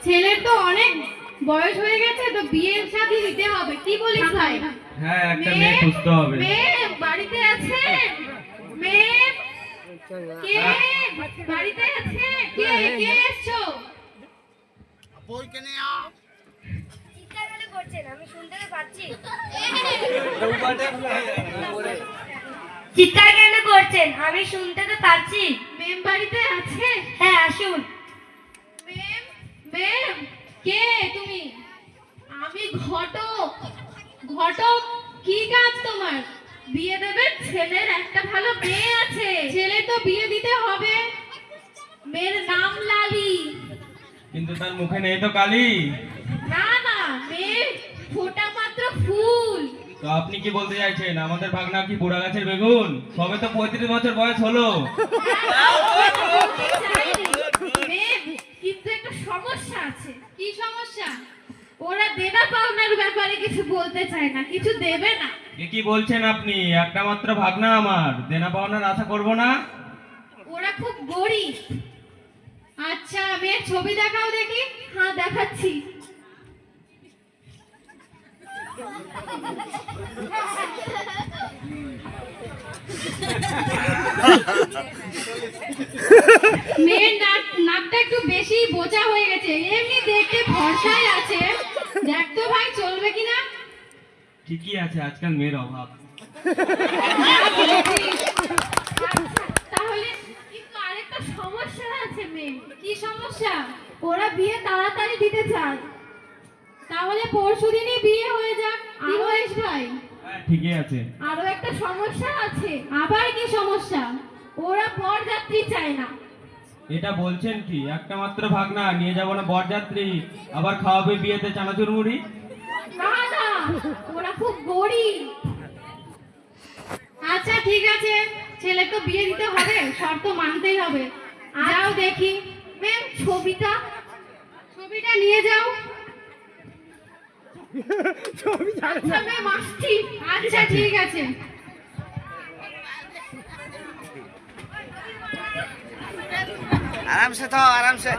ছেলের তো অনেক বয়স হয়ে গেছে, তো বিয়ের শাদী দিতে হবে, কি বলিস ভাই? হ্যাঁ, একটা মেয়ে খুঁজতে হবে। মেয়ে বাড়িতে আছে? মেয়ে কে বাড়িতে আছে? কে কে এসছো? বই কেনে চিৎকার কেন করছেন? আমি শুনতে তো পাচ্ছি। চিৎকার কেন করছেন? আমি শুনতে তো পাচ্ছি। মেম বাড়িতে আছে? হ্যাঁ, আসুন। মেম মেম কে তুমি? আমি ঘটক। ঘটক, কি কাজ তোমার? বিয়ে দেবে? ছেলের একটা ভালো মেয়ে আছে, ছেলে তো বিয়ে দিতে হবে। মেয়ের নাম লালি। কিন্তু তার মুখে নেই তো কালি। না না, মেয়ের ফোটা মাত্র ফুল। তো আপনি কি বলতে চাইছেন, আমাদের ভাগনা কি বুড়া গাছের বেগুন? সবে তো 35 বছর বয়স হলো। মেম, কিন্তু একটা সমস্যা আছে। কি সমস্যা? ওরা দেনা পাওনার ব্যাপারে কিছু বলতে চায় না, কিছু দেবে না। এ কি বলছেন আপনি? একটা মাত্র ভাগনা আমার, দেনা পাওনার আশা করব না। ওরা খুব গরিব। আচ্ছা, মেয়ের ছবি দেখাও দেখি। হ্যাঁ, দেখাচ্ছি। মেয়ের নাকটা একটু বেশি বোচা হয়ে গেছে, এমনি দেখতে ফর্সাই আছে। দেখ তো ভাই, চলবে কিনা? ঠিকই আছে, আজকাল মেয়ের অভাব। তাহলে কিন্তু আরেকটা সমস্যা আছে মেয়ে। কি সমস্যা? ওরা বিয়ে তাড়াতাড়ি দিতে চায়। তাহলে পরশুদিনই বিয়ে হয়ে যাক, কি বলিস ভাই? হ্যাঁ, ঠিকই আছে। আরো একটা সমস্যা আছে। আবার কি সমস্যা? ওরা বরযাত্রী চায় না। এটা বলছেন কি? একটা মাত্র ভাগনা, নিয়ে যাব না বরযাত্রী, আবার খাওয়াবে বিয়েতে চানাচুর মুড়ি? না না, ওরা খুব গরিব। আচ্ছা ঠিক আছে, ছেলে তো বিয়ে দিতে হবে, শর্ত মানতেই হবে। যাও দেখি। ম্যাম, ছবিটা নিয়ে যাও। আচ্ছা ম্যাম, আসছি। আচ্ছা ঠিক আছে। आराम से था आराम से